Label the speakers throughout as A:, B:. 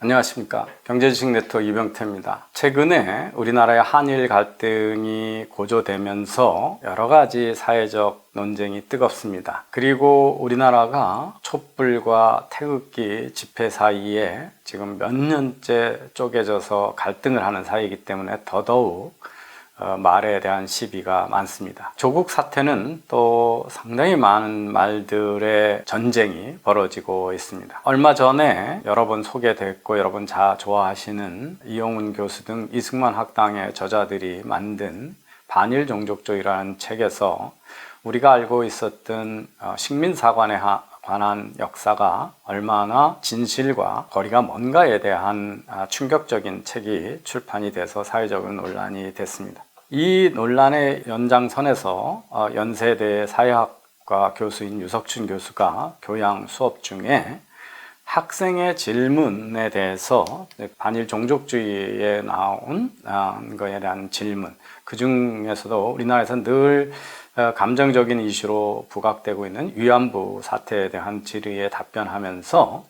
A: 안녕하십니까. 경제지식 네트워크 이병태입니다. 최근에 우리나라의 한일 갈등이 고조되면서 여러 가지 사회적 논쟁이 뜨겁습니다. 그리고 우리나라가 촛불과 태극기 집회 사이에 지금 몇 년째 쪼개져서 갈등을 하는 사이이기 때문에 더더욱 말에 대한 시비가 많습니다. 조국 사태는 또 상당히 많은 말들의 전쟁이 벌어지고 있습니다. 얼마 전에 여러 번 소개됐고 여러분 좋아하시는 이용훈 교수 등 이승만 학당의 저자들이 만든 반일 종족주의라는 책에서 우리가 알고 있었던 식민사관에 관한 역사가 얼마나 진실과 거리가 먼가에 대한 충격적인 책이 출판이 돼서 사회적인 논란이 됐습니다. 이 논란의 연장선에서 연세대 사회학과 교수인 유석춘 교수가 교양 수업 중에 학생의 질문에 대해서 반일 종족주의에 나온 거에 대한 질문, 그 중에서도 우리나라에서 늘 감정적인 이슈로 부각되고 있는 위안부 사태에 대한 질의에 답변하면서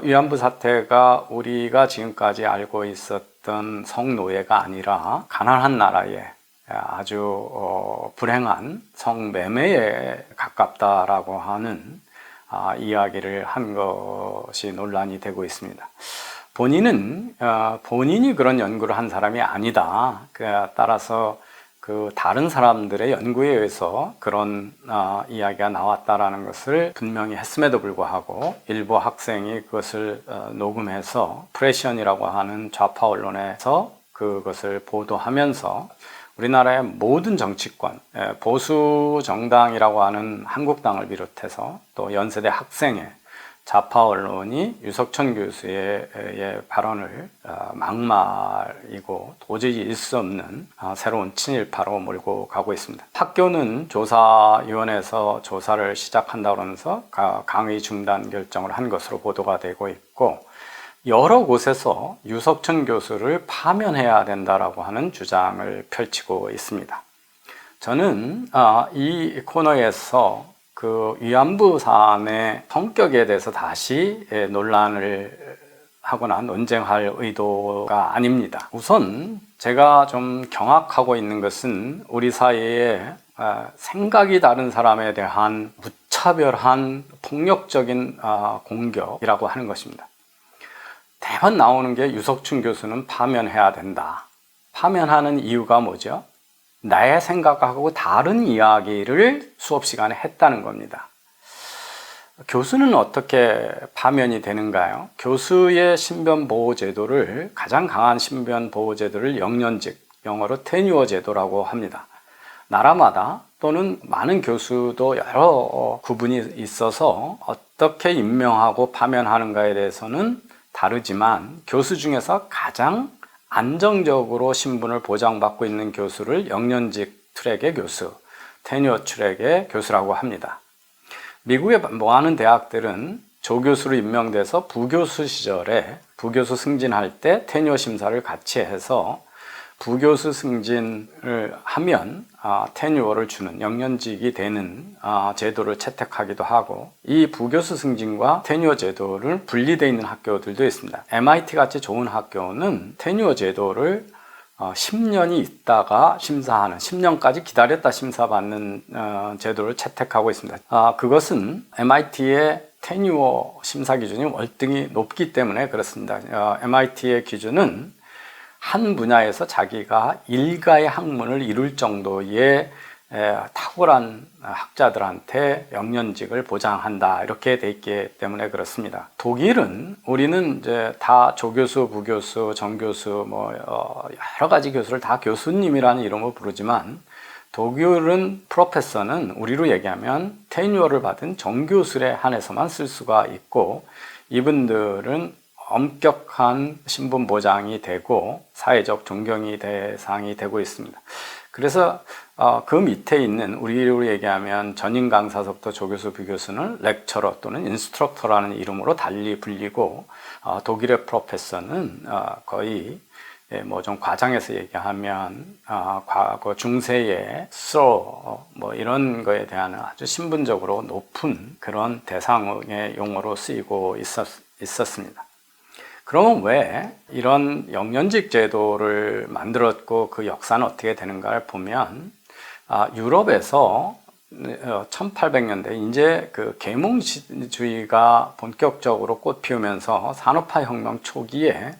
A: 위안부 사태가 우리가 지금까지 알고 있었던 성노예가 아니라 가난한 나라의 아주 불행한 성매매에 가깝다라고 하는 이야기를 한 것이 논란이 되고 있습니다. 본인이 그런 연구를 한 사람이 아니다. 따라서 다른 사람들의 연구에 의해서 그런 이야기가 나왔다라는 것을 분명히 했음에도 불구하고 일부 학생이 그것을 녹음해서 프레시언이라고 하는 좌파 언론에서 그것을 보도하면서 우리나라의 모든 정치권, 보수 정당이라고 하는 한국당을 비롯해서 또 연세대 학생회, 좌파 언론이 유석춘 교수의 발언을 막말이고 도저히 있을 수 없는 새로운 친일파로 몰고 가고 있습니다. 학교는 조사위원회에서 조사를 시작한다고 하면서 강의 중단 결정을 한 것으로 보도가 되고 있고, 여러 곳에서 유석춘 교수를 파면해야 된다라고 하는 주장을 펼치고 있습니다. 저는 이 코너에서 위안부 사안의 성격에 대해서 다시 논란을 하거나 논쟁할 의도가 아닙니다. 우선 제가 좀 경악하고 있는 것은 우리 사회에 생각이 다른 사람에 대한 무차별한 폭력적인 공격이라고 하는 것입니다. 대번 나오는 게 유석춘 교수는 파면해야 된다. 파면하는 이유가 뭐죠? 나의 생각하고 다른 이야기를 수업 시간에 했다는 겁니다. 교수는 어떻게 파면이 되는가요? 교수의 신변 보호 제도를, 가장 강한 신변 보호 제도를 영년직, 영어로 테뉴어 제도라고 합니다. 나라마다 또는 많은 교수도 여러 구분이 있어서 어떻게 임명하고 파면하는가에 대해서는 다르지만, 교수 중에서 가장 안정적으로 신분을 보장받고 있는 교수를 영년직 트랙의 교수, 테뉴어 트랙의 교수라고 합니다. 미국의 많은 대학들은 조교수로 임명돼서 부교수 시절에 부교수 승진할 때 테뉴어 심사를 같이 해서 부교수 승진을 하면 테뉴어를 주는, 영년직이 되는 제도를 채택하기도 하고, 이 부교수 승진과 테뉴어 제도를 분리되어 있는 학교들도 있습니다. MIT 같이 좋은 학교는 테뉴어 제도를 10년이 있다가 심사하는, 10년까지 기다렸다 심사받는 제도를 채택하고 있습니다. 그것은 MIT의 테뉴어 심사 기준이 월등히 높기 때문에 그렇습니다. MIT의 기준은 한 분야에서 자기가 일가의 학문을 이룰 정도의 탁월한 학자들한테 영년직을 보장한다, 이렇게 돼 있기 때문에 그렇습니다. 독일은, 우리는 이제 다 조교수, 부교수, 정교수, 여러 가지 교수를 다 교수님이라는 이름으로 부르지만, 독일은 프로페서는 우리로 얘기하면 테뉴어를 받은 정교수에 한해서만 쓸 수가 있고, 이분들은 엄격한 신분 보장이 되고 사회적 존경의 대상이 되고 있습니다. 그래서 그 밑에 있는, 우리로 얘기하면 전임 강사서부터 조교수, 부교수는 렉처러 또는 인스트럭터라는 이름으로 달리 불리고, 독일의 프로페서는 거의 좀 과장해서 얘기하면 과거 중세의 스로 이런 거에 대한 아주 신분적으로 높은 그런 대상의 용어로 쓰이고 있었습니다. 그러면 왜 이런 영연직 제도를 만들었고 그 역사는 어떻게 되는가를 보면 유럽에서 1800년대 이제 그 계몽주의가 본격적으로 꽃 피우면서 산업화 혁명 초기에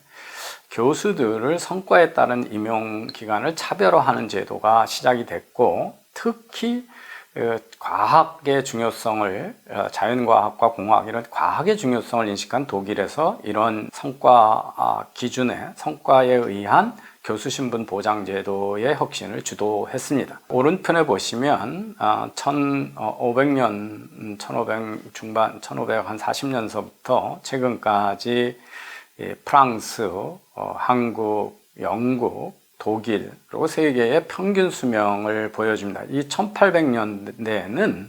A: 교수들을 성과에 따른 임용 기간을 차별화하는 제도가 시작이 됐고, 특히 과학의 중요성을, 자연과학과 공학 이런 과학의 중요성을 인식한 독일에서 이런 성과 기준에 성과에 의한 교수 신분 보장 제도의 혁신을 주도했습니다. 오른편에 보시면 1500년, 1500 중반, 1540년서부터 최근까지 프랑스, 한국, 영국, 독일, 그리고 세계의 평균 수명을 보여줍니다. 이 1800년대에는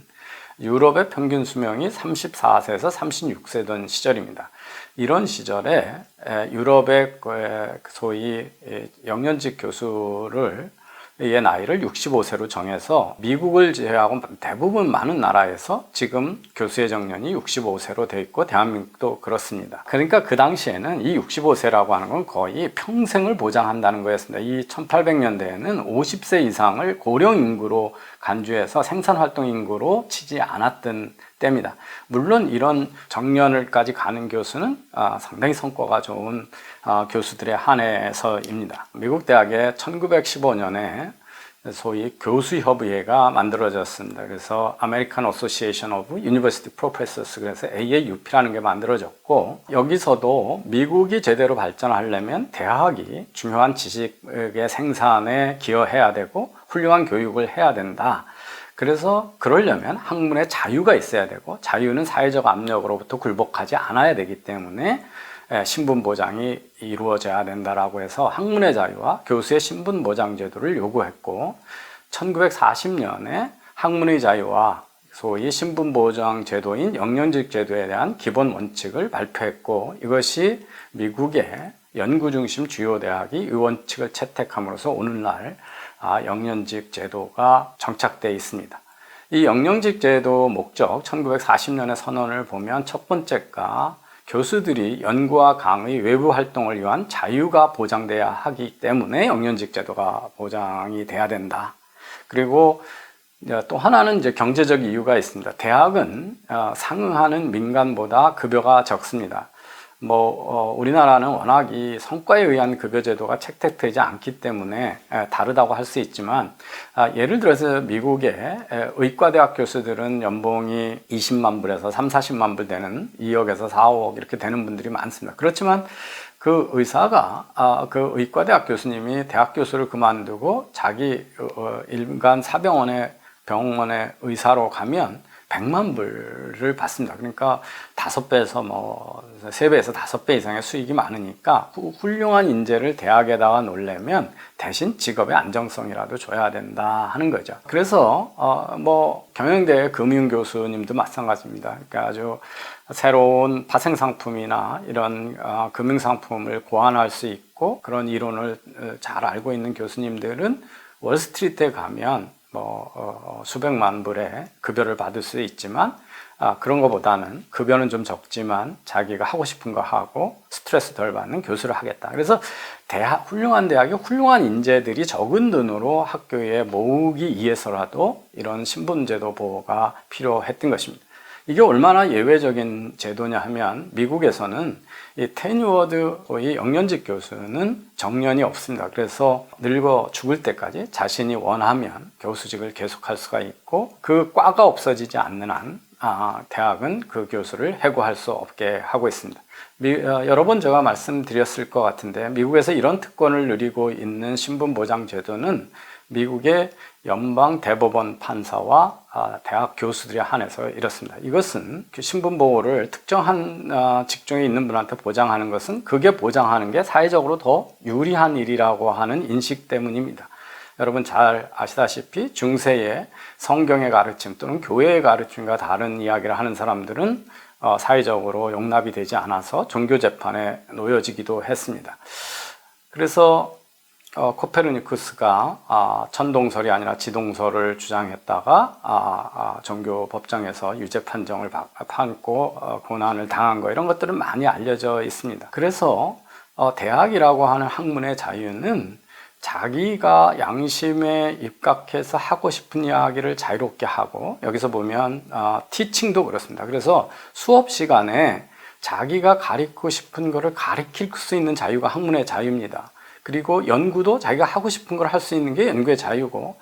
A: 유럽의 평균 수명이 34세에서 36세던 시절입니다. 이런 시절에 유럽의 소위 영연직 교수를 의 나이를 65세로 정해서 미국을 제외하고 대부분 많은 나라에서 지금 교수의 정년이 65세로 되어 있고 대한민국도 그렇습니다. 그러니까 그 당시에는 이 65세라고 하는 건 거의 평생을 보장한다는 거였습니다. 이 1800년대에는 50세 이상을 고령 인구로 간주해서 생산활동 인구로 치지 않았던 때입니다. 물론 이런 정년을까지 가는 교수는 상당히 성과가 좋은 교수들에 한해서입니다. 미국 대학에 1915년에 소위 교수협의회가 만들어졌습니다. 그래서 American Association of University Professors, 그래서 AAUP라는 게 만들어졌고, 여기서도 미국이 제대로 발전하려면 대학이 중요한 지식의 생산에 기여해야 되고 훌륭한 교육을 해야 된다. 그래서 그러려면 학문의 자유가 있어야 되고, 자유는 사회적 압력으로부터 굴복하지 않아야 되기 때문에 신분 보장이 이루어져야 된다라고 해서 학문의 자유와 교수의 신분 보장 제도를 요구했고, 1940년에 학문의 자유와 소위 신분 보장 제도인 영연직 제도에 대한 기본 원칙을 발표했고, 이것이 미국의 연구 중심 주요 대학이 이 원칙을 채택함으로써 오늘날 영연직 제도가 정착되어 있습니다. 이 영연직 제도 목적 1940년의 선언을 보면 첫 번째가 교수들이 연구와 강의 외부 활동을 위한 자유가 보장돼야 하기 때문에 영연직 제도가 보장이 돼야 된다. 그리고 또 하나는 이제 경제적 이유가 있습니다. 대학은 상응하는 민간보다 급여가 적습니다. 우리나라는 워낙 이 성과에 의한 급여 제도가 채택되지 않기 때문에 다르다고 할 수 있지만, 예를 들어서 미국의 의과대학 교수들은 연봉이 20만 불에서 3, 40만 불 되는 2억에서 4억 이렇게 되는 분들이 많습니다. 그렇지만 그 의사가, 그 의과대학 교수님이 대학 교수를 그만두고 자기 일간 사병원의 병원의 의사로 가면 100만 불을 받습니다. 그러니까 5배에서 3배에서 5배 이상의 수익이 많으니까 훌륭한 인재를 대학에다가 놓으려면 대신 직업의 안정성이라도 줘야 된다 하는 거죠. 그래서 경영대 금융교수님도 마찬가지입니다. 그러니까 아주 새로운 파생상품이나 이런 금융상품을 고안할 수 있고 그런 이론을 잘 알고 있는 교수님들은 월스트리트에 가면 수백만 불의 급여를 받을 수 있지만, 그런 것보다는 급여는 좀 적지만 자기가 하고 싶은 거 하고 스트레스 덜 받는 교수를 하겠다. 그래서 훌륭한 대학에 훌륭한 인재들이 적은 돈으로 학교에 모으기 위해서라도 이런 신분제도 보호가 필요했던 것입니다. 이게 얼마나 예외적인 제도냐 하면, 미국에서는 이 테뉴어드, 이 영연직 교수는 정년이 없습니다. 그래서 늙어 죽을 때까지 자신이 원하면 교수직을 계속할 수가 있고, 그 과가 없어지지 않는 한 대학은 그 교수를 해고할 수 없게 하고 있습니다. 여러 번 제가 말씀드렸을 것 같은데, 미국에서 이런 특권을 누리고 있는 신분보장 제도는 미국의 연방 대법원 판사와 대학 교수들에 한해서 이렇습니다. 이것은 신분보호를 특정한 직종에 있는 분한테 보장하는 것은, 그게 보장하는 게 사회적으로 더 유리한 일이라고 하는 인식 때문입니다. 여러분 잘 아시다시피 중세의 성경의 가르침 또는 교회의 가르침과 다른 이야기를 하는 사람들은 사회적으로 용납이 되지 않아서 종교재판에 놓여지기도 했습니다. 그래서 코페르니쿠스가 천동설이 아니라 지동설을 주장했다가 종교 법정에서 유죄 판정을 받고 고난을 당한 거, 이런 것들은 많이 알려져 있습니다. 그래서 대학이라고 하는 학문의 자유는 자기가 양심에 입각해서 하고 싶은 이야기를 자유롭게 하고, 여기서 보면 티칭도 그렇습니다. 그래서 수업 시간에 자기가 가르치고 싶은 것을 가르칠 수 있는 자유가 학문의 자유입니다. 그리고 연구도 자기가 하고 싶은 걸 할 수 있는 게 연구의 자유고,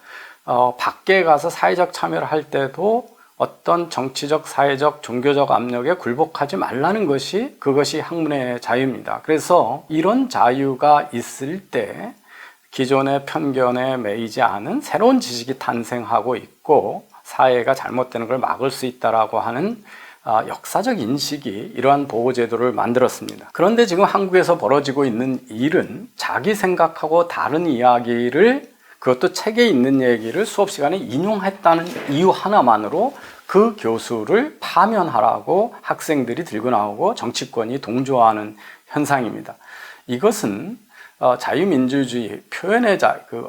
A: 밖에 가서 사회적 참여를 할 때도 어떤 정치적, 사회적, 종교적 압력에 굴복하지 말라는 것이, 그것이 학문의 자유입니다. 그래서 이런 자유가 있을 때 기존의 편견에 매이지 않은 새로운 지식이 탄생하고 있고, 사회가 잘못되는 걸 막을 수 있다라고 하는 역사적 인식이 이러한 보호제도를 만들었습니다. 그런데 지금 한국에서 벌어지고 있는 일은 자기 생각하고 다른 이야기를, 그것도 책에 있는 얘기를 수업 시간에 인용했다는 이유 하나만으로 그 교수를 파면하라고 학생들이 들고 나오고 정치권이 동조하는 현상입니다. 이것은 자유민주주의, 표현의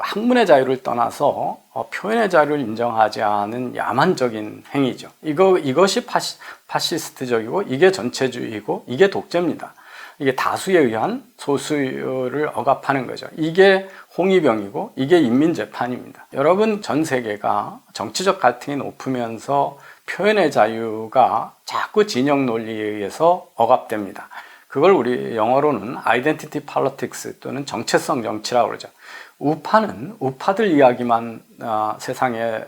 A: 학문의 자유를 떠나서 표현의 자유를 인정하지 않은 야만적인 행위죠. 이것이 파시스트적이고, 이게 전체주의고, 이게 독재입니다. 이게 다수에 의한 소수를 억압하는 거죠. 이게 홍위병이고, 이게 인민재판입니다. 여러분, 전 세계가 정치적 갈등이 높으면서 표현의 자유가 자꾸 진영 논리에 의해서 억압됩니다. 그걸 우리 영어로는 아이덴티티 팔로틱스 또는 정체성 정치라고 그러죠. 우파는 우파들 이야기만 세상에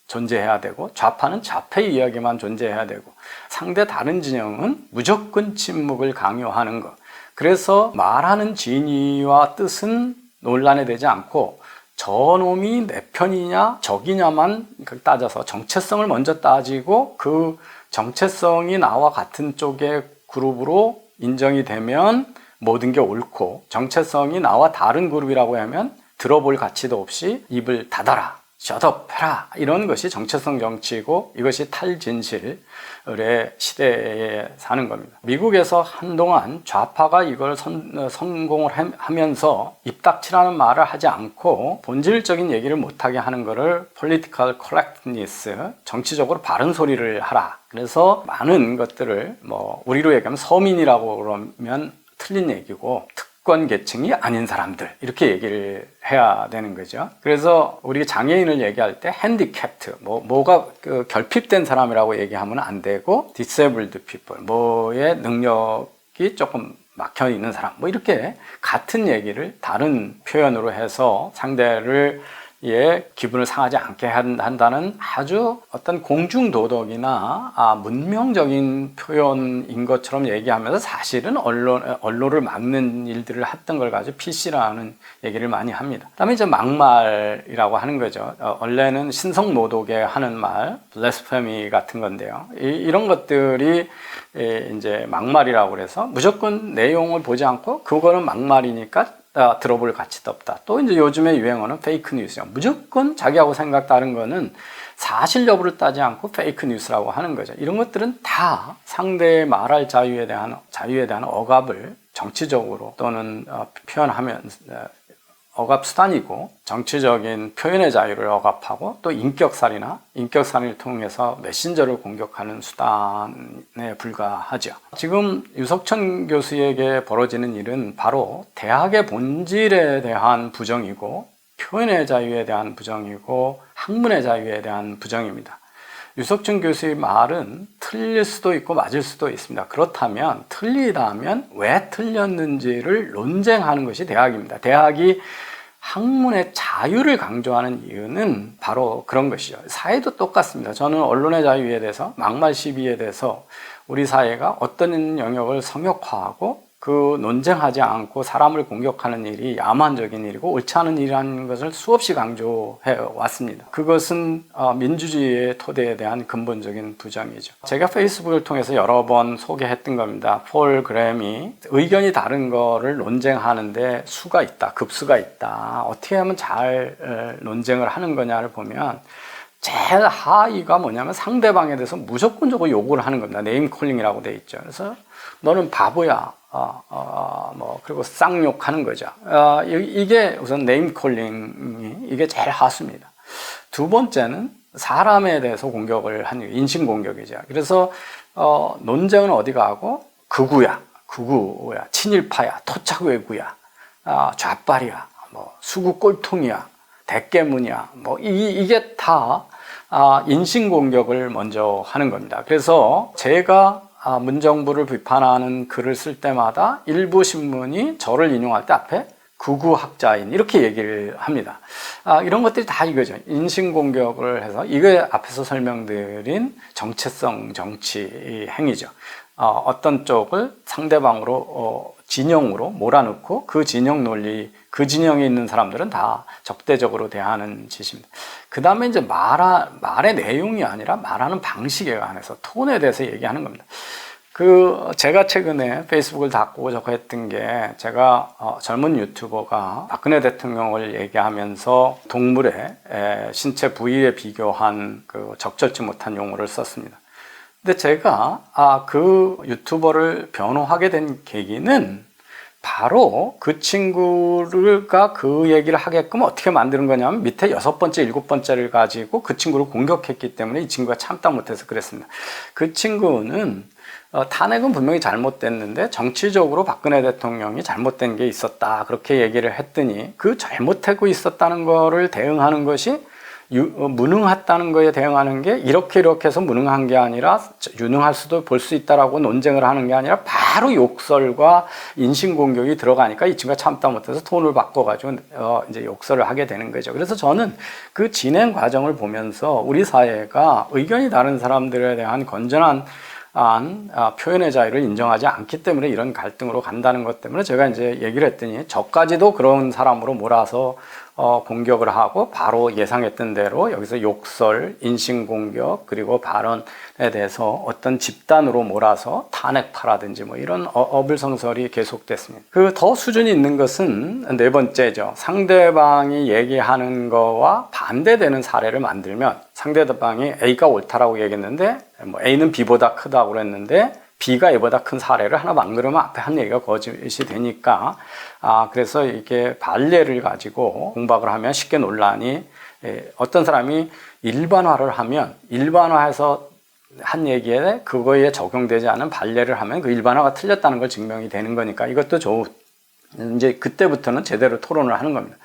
A: 존재해야 되고, 좌파는 좌파의 이야기만 존재해야 되고, 상대 다른 진영은 무조건 침묵을 강요하는 것. 그래서 말하는 진위와 뜻은 논란이 되지 않고, 저놈이 내 편이냐 적이냐만 따져서 정체성을 먼저 따지고, 그 정체성이 나와 같은 쪽의 그룹으로 인정이 되면 모든 게 옳고, 정체성이 나와 다른 그룹이라고 하면 들어볼 가치도 없이 입을 닫아라, 셧업해라, 이런 것이 정체성 정치이고, 이것이 탈진실의 시대에 사는 겁니다. 미국에서 한동안 좌파가 이걸 성공을 하면서 입 닥치라는 말을 하지 않고 본질적인 얘기를 못하게 하는 것을 political correctness, 정치적으로 바른 소리를 하라. 그래서 많은 것들을 우리로 얘기하면 서민이라고 그러면 틀린 얘기고, 특권 계층이 아닌 사람들, 이렇게 얘기를 해야 되는 거죠. 그래서 우리 장애인을 얘기할 때 핸디캡트, 뭐가 결핍된 사람이라고 얘기하면 안 되고, disabled people, 뭐의 능력이 조금 막혀 있는 사람, 이렇게 같은 얘기를 다른 표현으로 해서 상대를 기분을 상하지 않게 한다는 아주 어떤 공중도덕이나 문명적인 표현인 것처럼 얘기하면서, 사실은 언론을 막는 일들을 했던 걸 가지고 PC라는 얘기를 많이 합니다. 그다음에 이제 막말이라고 하는 거죠. 원래는 신성모독에 하는 말, 블래스페미 같은 건데요. 이런 것들이 이제 막말이라고 그래서 무조건 내용을 보지 않고 그거는 막말이니까 들어볼 가치도 없다. 또 이제 요즘에 유행어는 페이크 뉴스요. 무조건 자기하고 생각 다른 거는 사실 여부를 따지 않고 페이크 뉴스라고 하는 거죠. 이런 것들은 다 상대의 말할 자유에 대한 억압을 정치적으로 또는 표현하면 억압 수단이고, 정치적인 표현의 자유를 억압하고, 또 인격살인을 통해서 메신저를 공격하는 수단에 불과하죠. 지금 유석천 교수에게 벌어지는 일은 바로 대학의 본질에 대한 부정이고, 표현의 자유에 대한 부정이고, 학문의 자유에 대한 부정입니다. 유석천 교수의 말은 틀릴 수도 있고 맞을 수도 있습니다. 그렇다면, 틀리다면 왜 틀렸는지를 논쟁하는 것이 대학입니다. 대학이 학문의 자유를 강조하는 이유는 바로 그런 것이죠. 사회도 똑같습니다. 저는 언론의 자유에 대해서, 막말 시비에 대해서 우리 사회가 어떤 영역을 성역화하고 그 논쟁하지 않고 사람을 공격하는 일이 야만적인 일이고 옳지 않은 일이라는 것을 수없이 강조해 왔습니다. 그것은 민주주의의 토대에 대한 근본적인 부정이죠. 제가 페이스북을 통해서 여러 번 소개했던 겁니다. 폴 그램이 의견이 다른 거를 논쟁하는데 수가 있다, 급수가 있다, 어떻게 하면 잘 논쟁을 하는 거냐를 보면, 제일 하위가 뭐냐면 상대방에 대해서 무조건적으로 욕을 하는 겁니다. 네임콜링이라고 돼 있죠. 그래서 너는 바보야, 그리고 쌍욕하는 거죠. 이게 우선 네임콜링이 이게 제일 하수입니다. 두 번째는 사람에 대해서 공격을 하는 인신공격이죠. 그래서 논쟁은 어디 가고 극우야, 극우야, 친일파야, 토착외구야, 좌빨이야, 뭐 수구 꼴통이야, 대깨문이야, 뭐 이게 다 인신공격을 먼저 하는 겁니다. 그래서 제가 문정부를 비판하는 글을 쓸 때마다 일부 신문이 저를 인용할 때 앞에 극우학자인 이렇게 얘기를 합니다. 이런 것들이 다 이거죠. 인신공격을 해서 이거 앞에서 설명드린 정체성 정치 행위죠. 어떤 쪽을 상대방으로 진영으로 몰아넣고 그 진영 논리, 그 진영에 있는 사람들은 다 적대적으로 대하는 짓입니다. 그 다음에 이제 말의 내용이 아니라 말하는 방식에 관해서 톤에 대해서 얘기하는 겁니다. 제가 최근에 페이스북을 닫고 저거 했던 게, 제가 젊은 유튜버가 박근혜 대통령을 얘기하면서 동물의 신체 부위에 비교한 적절치 못한 용어를 썼습니다. 근데 제가 그 유튜버를 변호하게 된 계기는 바로 그 친구가 그 얘기를 하게끔 어떻게 만드는 거냐면, 밑에 6번째, 7번째를 가지고 그 친구를 공격했기 때문에 이 친구가 참다 못해서 그랬습니다. 그 친구는 탄핵은 분명히 잘못됐는데 정치적으로 박근혜 대통령이 잘못된 게 있었다, 그렇게 얘기를 했더니 그 잘못하고 있었다는 거를 대응하는 것이 무능했다는 거에 대응하는 게 이렇게 해서 무능한 게 아니라 유능할 수도 볼 수 있다라고 논쟁을 하는 게 아니라 바로 욕설과 인신공격이 들어가니까 이 친구가 참다 못해서 톤을 바꿔가지고 이제 욕설을 하게 되는 거죠. 그래서 저는 그 진행 과정을 보면서 우리 사회가 의견이 다른 사람들에 대한 건전한 표현의 자유를 인정하지 않기 때문에 이런 갈등으로 간다는 것 때문에 제가 이제 얘기를 했더니 저까지도 그런 사람으로 몰아서 공격을 하고, 바로 예상했던 대로 여기서 욕설, 인신공격, 그리고 발언에 대해서 어떤 집단으로 몰아서 탄핵파라든지 뭐 이런 어불성설이 계속됐습니다. 더 수준이 있는 것은 네 번째죠. 상대방이 얘기하는 거와 반대되는 사례를 만들면, 상대방이 A가 옳다라고 얘기했는데 뭐 A는 B보다 크다고 그랬는데 B가 A보다 큰 사례를 하나 만들면 앞에 한 얘기가 거짓이 되니까, 그래서 이게 반례를 가지고 공박을 하면 쉽게 논란이, 어떤 사람이 일반화를 하면 일반화해서 한 얘기에 그거에 적용되지 않은 반례를 하면 그 일반화가 틀렸다는 걸 증명이 되는 거니까, 이것도 이제 그때부터는 제대로 토론을 하는 겁니다.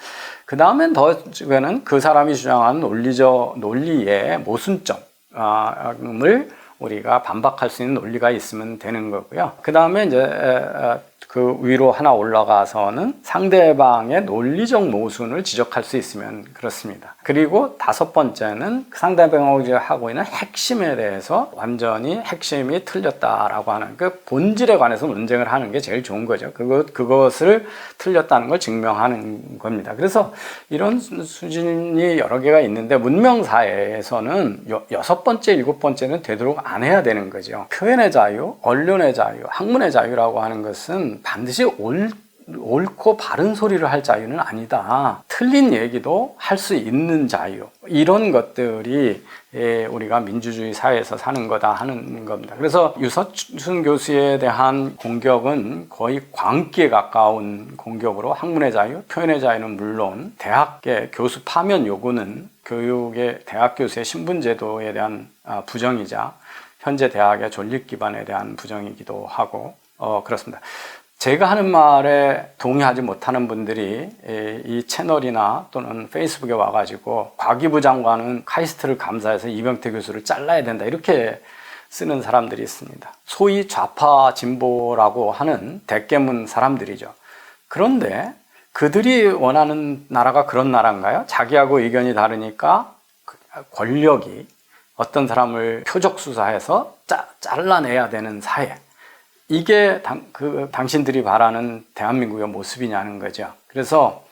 A: 그 다음엔 더는 그 사람이 주장하는 논리의 모순점을 우리가 반박할 수 있는 논리가 있으면 되는 거고요. 그 다음에 이제 그 위로 하나 올라가서는 상대방의 논리적 모순을 지적할 수 있으면 그렇습니다. 그리고 다섯 번째는 상대방이 하고 있는 핵심에 대해서 완전히 핵심이 틀렸다라고 하는 그 본질에 관해서 논쟁을 하는 게 제일 좋은 거죠. 그것을 틀렸다는 걸 증명하는 겁니다. 그래서 이런 수준이 여러 개가 있는데, 문명사회에서는 6번째, 7번째는 되도록 안 해야 되는 거죠. 표현의 자유, 언론의 자유, 학문의 자유라고 하는 것은 반드시 옳고 바른 소리를 할 자유는 아니다. 틀린 얘기도 할 수 있는 자유. 이런 것들이 우리가 민주주의 사회에서 사는 거다 하는 겁니다. 그래서 유석춘 교수에 대한 공격은 거의 광기에 가까운 공격으로, 학문의 자유, 표현의 자유는 물론 대학의 교수 파면 요구는 대학 교수의 신분제도에 대한 부정이자 현재 대학의 존립 기반에 대한 부정이기도 하고 그렇습니다. 제가 하는 말에 동의하지 못하는 분들이 이 채널이나 또는 페이스북에 와가지고 과기부 장관은 카이스트를 감사해서 이병태 교수를 잘라야 된다, 이렇게 쓰는 사람들이 있습니다. 소위 좌파 진보라고 하는 대깨문 사람들이죠. 그런데 그들이 원하는 나라가 그런 나라인가요? 자기하고 의견이 다르니까 권력이 어떤 사람을 표적 수사해서 잘라내야 되는 사회. 이게 당신들이 바라는 대한민국의 모습이냐는 거죠. 그래서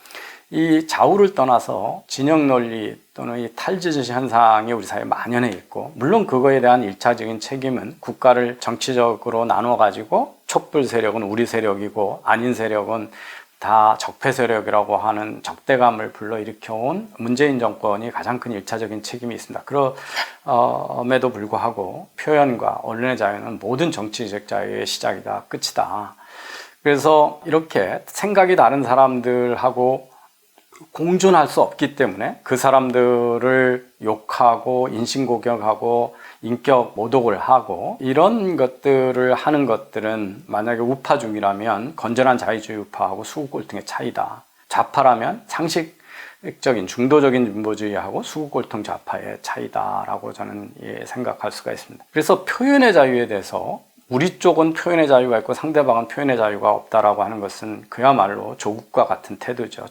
A: 이 좌우를 떠나서 진영 논리 또는 이 탈지지 현상이 우리 사회에 만연해 있고, 물론 그거에 대한 일차적인 책임은 국가를 정치적으로 나눠 가지고 촛불 세력은 우리 세력이고 아닌 세력은 다 적폐 세력이라고 하는 적대감을 불러일으켜온 문재인 정권이 가장 큰 일차적인 책임이 있습니다. 그럼에도 불구하고 표현과 언론의 자유는 모든 정치적 자유의 시작이다, 끝이다. 그래서 이렇게 생각이 다른 사람들하고 공존할 수 없기 때문에 그 사람들을 욕하고 인신공격하고 인격 모독을 하고 이런 것들을 하는 것들은 만약에 우파 중이라면 건전한 자유주의 우파하고 수구꼴통의 차이다. 좌파라면 상식적인 중도적인 진보주의하고 수구꼴통 좌파의 차이다라고 저는 생각할 수가 있습니다. 그래서 표현의 자유에 대해서 우리 쪽은 표현의 자유가 있고 상대방은 표현의 자유가 없다라고 하는 것은 그야말로 조국과 같은 태도죠.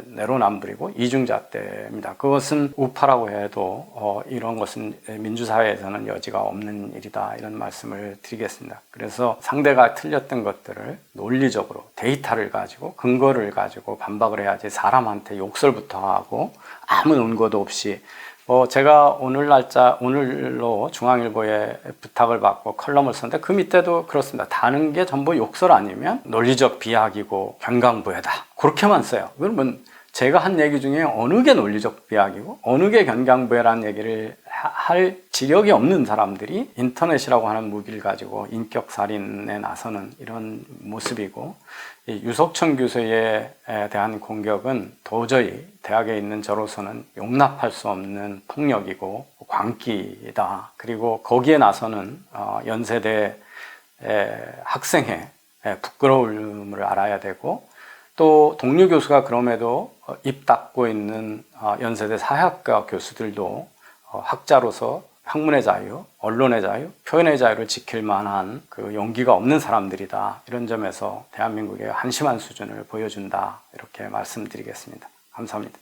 A: 내로남불이고 이중잣대입니다. 그것은 우파라고 해도 이런 것은 민주사회에서는 여지가 없는 일이다, 이런 말씀을 드리겠습니다. 그래서 상대가 틀렸던 것들을 논리적으로 데이터를 가지고 근거를 가지고 반박을 해야지 사람한테 욕설부터 하고 아무 논거도 없이 제가 오늘로 중앙일보에 부탁을 받고 컬럼을 썼는데 그 밑에도 그렇습니다. 다는 게 전부 욕설 아니면 논리적 비약이고 견강부회다. 그렇게만 써요. 그러면 제가 한 얘기 중에 어느 게 논리적 비약이고 어느 게 견강부회라는 얘기를 할 지력이 없는 사람들이 인터넷이라고 하는 무기를 가지고 인격살인에 나서는 이런 모습이고, 이 유석천 교수에 대한 공격은 도저히 대학에 있는 저로서는 용납할 수 없는 폭력이고 광기이다. 그리고 거기에 나서는 연세대 학생의 부끄러움을 알아야 되고, 또 동료 교수가 그럼에도 입 닫고 있는 연세대 사회학과 교수들도 학자로서 학문의 자유, 언론의 자유, 표현의 자유를 지킬 만한 그 용기가 없는 사람들이다. 이런 점에서 대한민국의 한심한 수준을 보여준다. 이렇게 말씀드리겠습니다. 감사합니다.